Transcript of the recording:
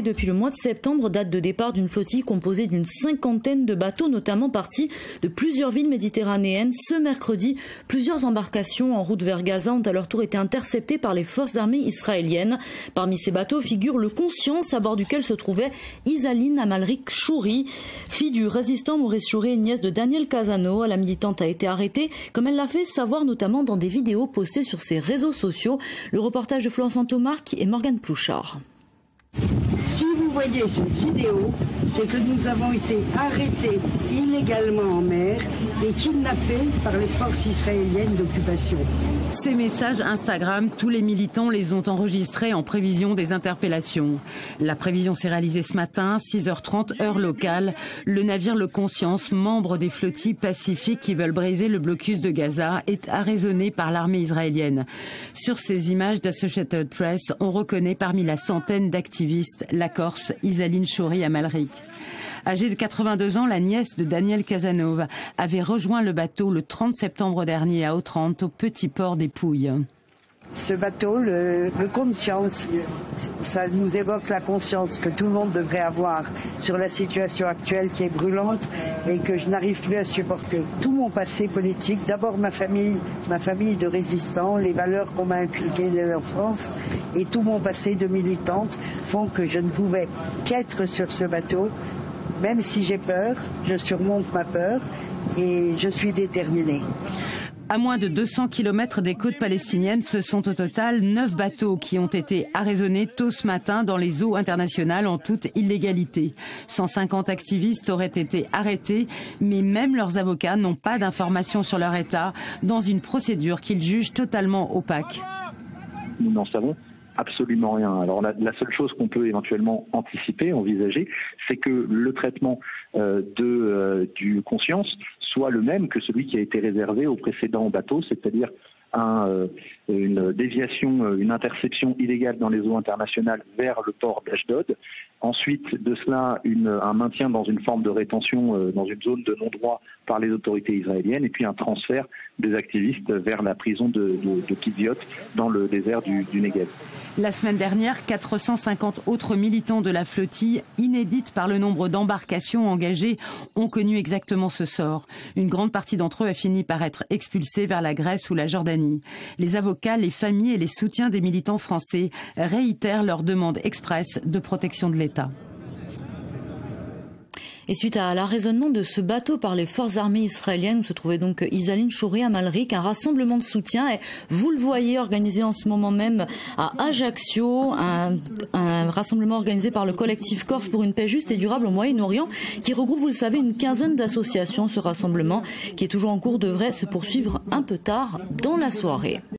Depuis le mois de septembre, date de départ d'une flottille composée d'une cinquantaine de bateaux, notamment partis de plusieurs villes méditerranéennes. Ce mercredi, plusieurs embarcations en route vers Gaza ont à leur tour été interceptées par les forces armées israéliennes. Parmi ces bateaux figure le Conscience, à bord duquel se trouvait Isaline Amalrik Chouri, fille du résistant Maurice Chouri et nièce de Daniel Casano. La militante a été arrêtée, comme elle l'a fait savoir notamment dans des vidéos postées sur ses réseaux sociaux. Le reportage de Florence Antomarc et Morgane Plouchard. Si vous voyez cette vidéo, c'est que nous avons été arrêtés illégalement en mer et kidnappés par les forces israéliennes d'occupation. Ces messages Instagram, tous les militants les ont enregistrés en prévision des interpellations. La prévision s'est réalisée ce matin, 6h30 heure locale. Le navire Le Conscience, membre des flottilles pacifiques qui veulent briser le blocus de Gaza, est arraisonné par l'armée israélienne. Sur ces images d'Associated Press, on reconnaît parmi la centaine d'activistes la Corse Isaline Chouri Amalrik. Âgée de 82 ans, la nièce de Daniel Casano avait rejoint le bateau le 30 septembre dernier à Otrante, au petit port des Pouilles. Ce bateau, le Conscience, ça nous évoque la conscience que tout le monde devrait avoir sur la situation actuelle qui est brûlante et que je n'arrive plus à supporter. Tout mon passé politique, d'abord ma famille de résistants, les valeurs qu'on m'a inculquées dès l'enfance et tout mon passé de militante font que je ne pouvais qu'être sur ce bateau. Même si j'ai peur, je surmonte ma peur et je suis déterminée. À moins de 200 km des côtes palestiniennes, ce sont au total 9 bateaux qui ont été arraisonnés tôt ce matin dans les eaux internationales en toute illégalité. 150 activistes auraient été arrêtés, mais même leurs avocats n'ont pas d'informations sur leur état dans une procédure qu'ils jugent totalement opaque. Nous n'en savons absolument rien. Alors la seule chose qu'on peut éventuellement anticiper, envisager, c'est que le traitement du Conscience soit le même que celui qui a été réservé au précédent bateau, c'est-à-dire une déviation, une interception illégale dans les eaux internationales vers le port d'Ashdod. Ensuite de cela, un maintien dans une forme de rétention dans une zone de non-droit par les autorités israéliennes et puis un transfert des activistes vers la prison de Kiviot dans le désert du Negev. La semaine dernière, 450 autres militants de la flottille, inédite par le nombre d'embarcations engagées, ont connu exactement ce sort. Une grande partie d'entre eux a fini par être expulsée vers la Grèce ou la Jordanie. Les avocats, les familles et les soutiens des militants français réitèrent leur demande expresse de protection de l'État. Et suite à l'arraisonnement de ce bateau par les forces armées israéliennes, où se trouvait donc Isaline Chouri Amalrik, un rassemblement de soutien est, vous le voyez, organisé en ce moment même à Ajaccio, un rassemblement organisé par le collectif Corse pour une paix juste et durable au Moyen-Orient, qui regroupe, vous le savez, une quinzaine d'associations. Ce rassemblement, qui est toujours en cours, devrait se poursuivre un peu tard dans la soirée.